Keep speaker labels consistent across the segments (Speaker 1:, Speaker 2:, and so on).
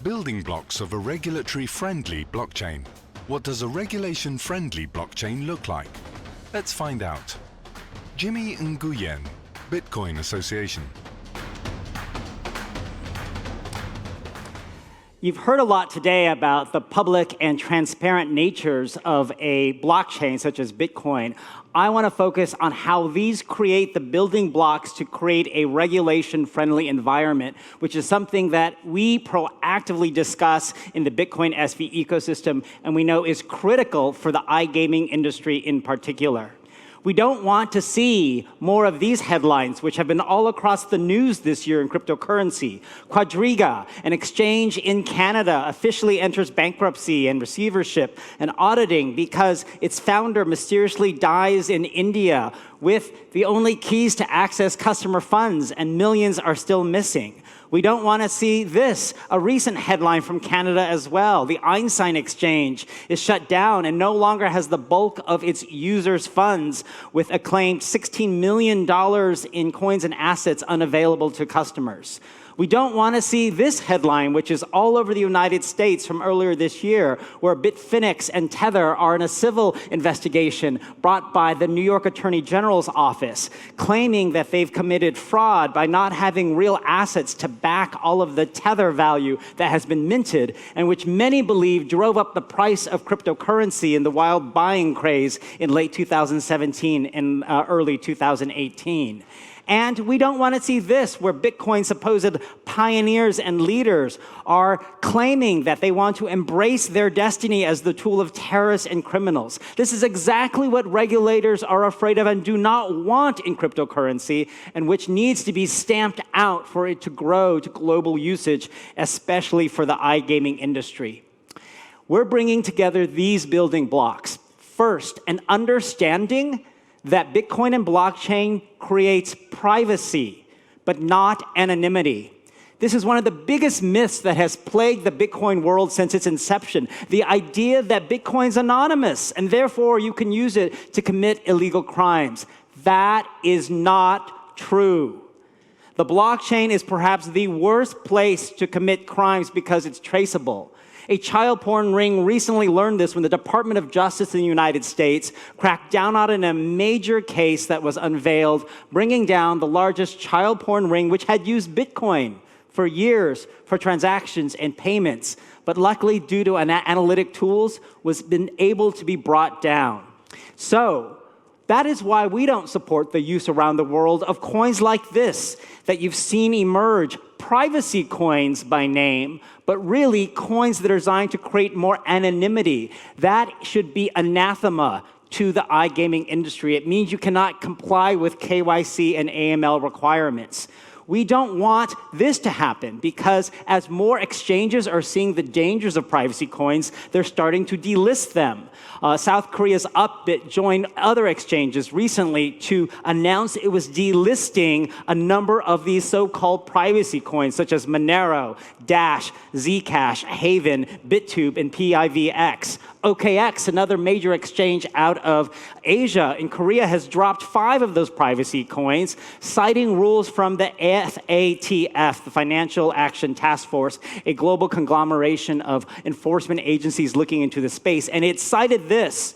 Speaker 1: Building blocks of a regulatory-friendly blockchain. What does a regulation-friendly blockchain look like? Let's find out. Jimmy Nguyen, Bitcoin Association.
Speaker 2: You've heard a lot today about the public and transparent natures of a blockchain such as Bitcoin. I want to focus on how these create the building blocks to create a regulation-friendly environment, which is something that we proactively discuss in the Bitcoin SV ecosystem and we know is critical for the iGaming industry in particular. We don't want to see more of these headlines, which have been all across the news this year in cryptocurrency. Quadriga, an exchange in Canada, officially enters bankruptcy and receivership and auditing because its founder mysteriously dies in India with the only keys to access customer funds, and millions are still missing. We don't want to see this, a recent headline from Canada as well. The Einstein exchange is shut down and no longer has the bulk of its users' funds, with a claimed $16 million in coins and assets unavailable to customers. We don't want to see this headline, which is all over the United States from earlier this year, where Bitfinex and Tether are in a civil investigation brought by the New York Attorney General's office, claiming that they've committed fraud by not having real assets to back all of the Tether value that has been minted, and which many believe drove up the price of cryptocurrency in the wild buying craze in late 2017 and early 2018. And we don't want to see this, where Bitcoin's supposed pioneers and leaders are claiming that they want to embrace their destiny as the tool of terrorists and criminals. This is exactly what regulators are afraid of and do not want in cryptocurrency, and which needs to be stamped out for it to grow to global usage, especially for the iGaming industry. We're bringing together these building blocks. First, an understanding that Bitcoin and blockchain creates privacy, but not anonymity. This is one of the biggest myths that has plagued the Bitcoin world since its inception. The idea that Bitcoin's anonymous and therefore you can use it to commit illegal crimes. That is not true. The blockchain is perhaps the worst place to commit crimes because it's traceable. A child porn ring recently learned this when the Department of Justice in the United States cracked down on a major case that was unveiled, bringing down the largest child porn ring, which had used Bitcoin for years for transactions and payments, but luckily, due to analytic tools, was been able to be brought down. So that is why we don't support the use around the world of coins like this that you've seen emerge, privacy coins by name, but really coins that are designed to create more anonymity. That should be anathema to the iGaming industry. It means you cannot comply with KYC and AML requirements. We don't want this to happen because as more exchanges are seeing the dangers of privacy coins, they're starting to delist them. South Korea's Upbit joined other exchanges recently to announce it was delisting a number of these so-called privacy coins, such as Monero, Dash, Zcash, Haven, BitTube, and PIVX. OKX, another major exchange out of Asia in Korea, has dropped 5 of those privacy coins, citing rules from the FATF, the Financial Action Task Force, a global conglomeration of enforcement agencies looking into the space. And it cited this: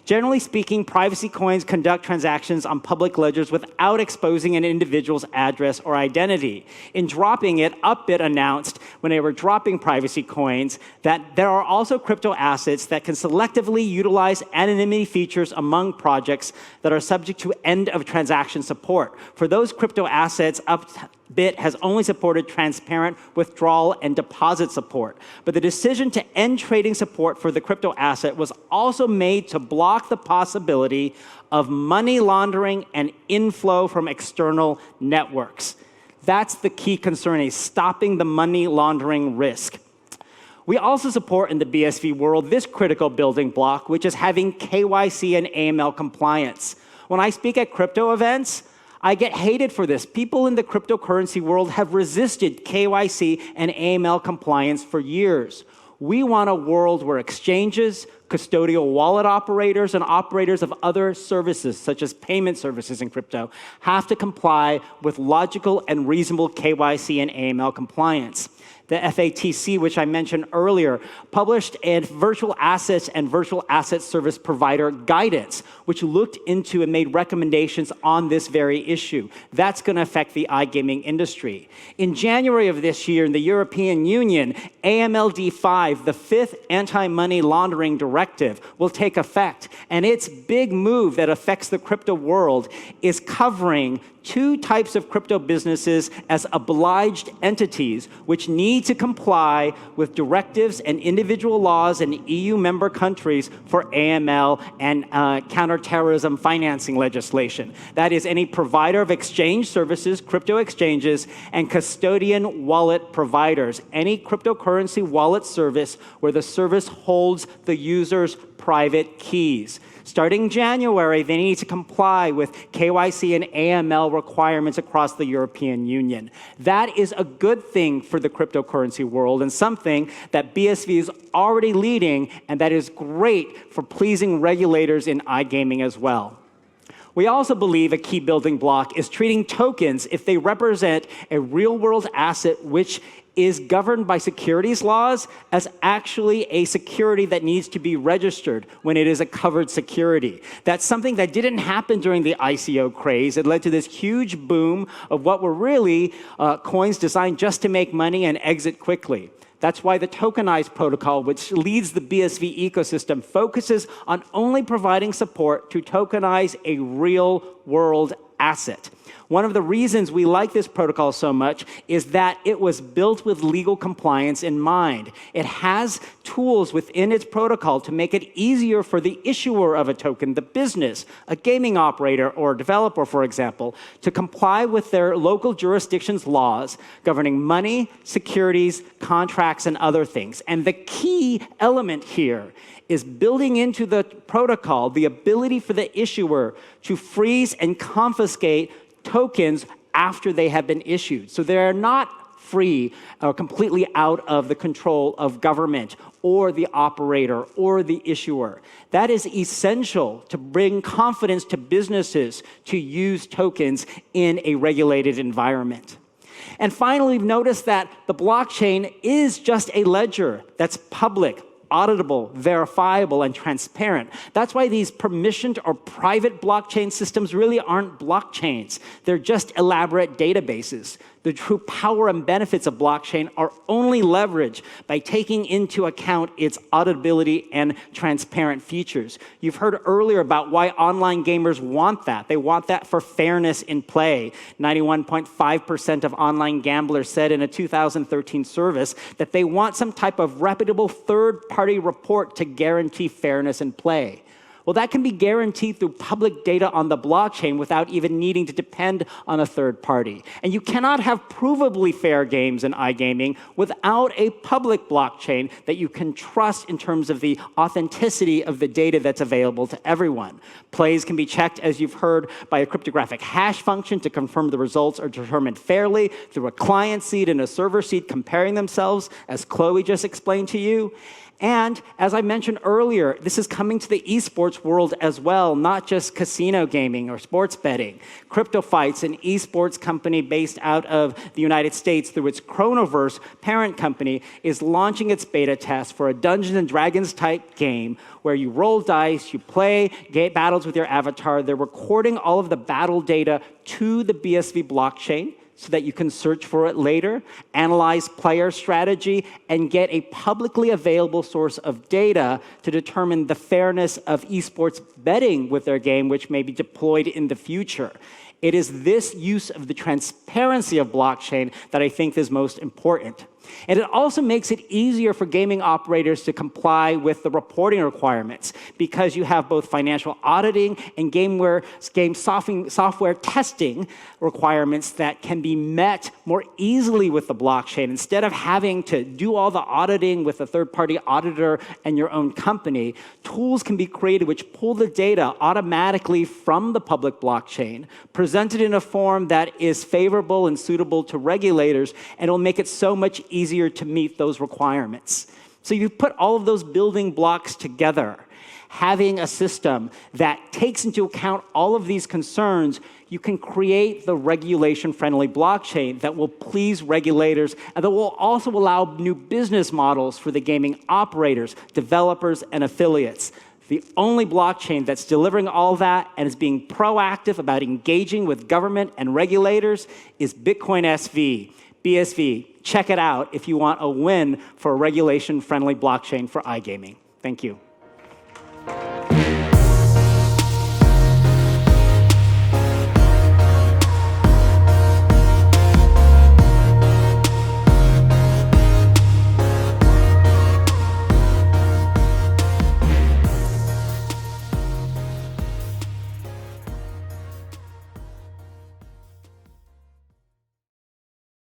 Speaker 2: generally speaking, privacy coins conduct transactions on public ledgers without exposing an individual's address or identity. In dropping it, Upbit announced when they were dropping privacy coins that there are also crypto assets that can selectively utilize anonymity features among projects that are subject to end-of-transaction support. For those crypto assets, Upbit has only supported transparent withdrawal and deposit support. But the decision to end trading support for the crypto asset was also made to block the possibility of money laundering and inflow from external networks. That's the key concern, is stopping the money laundering risk. We also support in the BSV world this critical building block, which is having KYC and AML compliance. When I speak at crypto events, I get hated for this. People in the cryptocurrency world have resisted KYC and AML compliance for years. We want a world where exchanges, custodial wallet operators and operators of other services, such as payment services in crypto, have to comply with logical and reasonable KYC and AML compliance. The FATC, which I mentioned earlier, published a virtual assets and virtual asset service provider guidance, which looked into and made recommendations on this very issue. That's going to affect the iGaming industry. In January of this year, in the European Union, AMLD5, the fifth anti-money laundering directive, will take effect. And its big move that affects the crypto world is covering two types of crypto businesses as obliged entities, which need to comply with directives and individual laws in EU member countries for AML and counterterrorism financing legislation. That is any provider of exchange services, crypto exchanges, and custodian wallet providers. Any cryptocurrency wallet service where the service holds the user's private keys. Starting January, they need to comply with KYC and AML requirements across the European Union. That is a good thing for the cryptocurrency world and something that BSV is already leading, and that is great for pleasing regulators in iGaming as well. We also believe a key building block is treating tokens, if they represent a real-world asset which is governed by securities laws, as actually a security that needs to be registered when it is a covered security. That's something that didn't happen during the ICO craze. It led to this huge boom of what were really coins designed just to make money and exit quickly. That's why the tokenized protocol, which leads the BSV ecosystem, focuses on only providing support to tokenize a real-world asset. One of the reasons we like this protocol so much is that it was built with legal compliance in mind. It has tools within its protocol to make it easier for the issuer of a token, the business, a gaming operator or developer, for example, to comply with their local jurisdiction's laws governing money, securities, contracts, and other things. And the key element here is building into the protocol the ability for the issuer to freeze and confiscate tokens after they have been issued. So they're not free or completely out of the control of government or the operator or the issuer. That is essential to bring confidence to businesses to use tokens in a regulated environment. And finally, notice that the blockchain is just a ledger that's public, auditable, verifiable, and transparent. That's why these permissioned or private blockchain systems really aren't blockchains. They're just elaborate databases. The true power and benefits of blockchain are only leveraged by taking into account its auditability and transparent features. You've heard earlier about why online gamers want that. They want that for fairness in play. 91.5% of online gamblers said in a 2013 service that they want some type of reputable third-party report to guarantee fairness in play. Well, that can be guaranteed through public data on the blockchain without even needing to depend on a third party. And you cannot have provably fair games in iGaming without a public blockchain that you can trust in terms of the authenticity of the data that's available to everyone. Plays can be checked, as you've heard, by a cryptographic hash function to confirm the results are determined fairly through a client seed and a server seed comparing themselves, as Chloe just explained to you. And as I mentioned earlier, this is coming to the esports world as well, not just casino gaming or sports betting. CryptoFights, an esports company based out of the United States through its Chronoverse parent company, is launching its beta test for a Dungeons and Dragons type game where you roll dice, you play battles with your avatar. They're recording all of the battle data to the BSV blockchain, so that you can search for it later, analyze player strategy, and get a publicly available source of data to determine the fairness of esports betting with their game, which may be deployed in the future. It is this use of the transparency of blockchain that I think is most important. And it also makes it easier for gaming operators to comply with the reporting requirements because you have both financial auditing and game software testing requirements that can be met more easily with the blockchain. Instead of having to do all the auditing with a third-party auditor and your own company, tools can be created which pull the data automatically from the public blockchain, presented in a form that is favorable and suitable to regulators, and it'll make it so much easier to meet those requirements. So you put all of those building blocks together, having a system that takes into account all of these concerns, you can create the regulation-friendly blockchain that will please regulators and that will also allow new business models for the gaming operators, developers, and affiliates. The only blockchain that's delivering all that and is being proactive about engaging with government and regulators is Bitcoin SV, BSV. Check it out if you want a win for a regulation-friendly blockchain for iGaming. Thank you.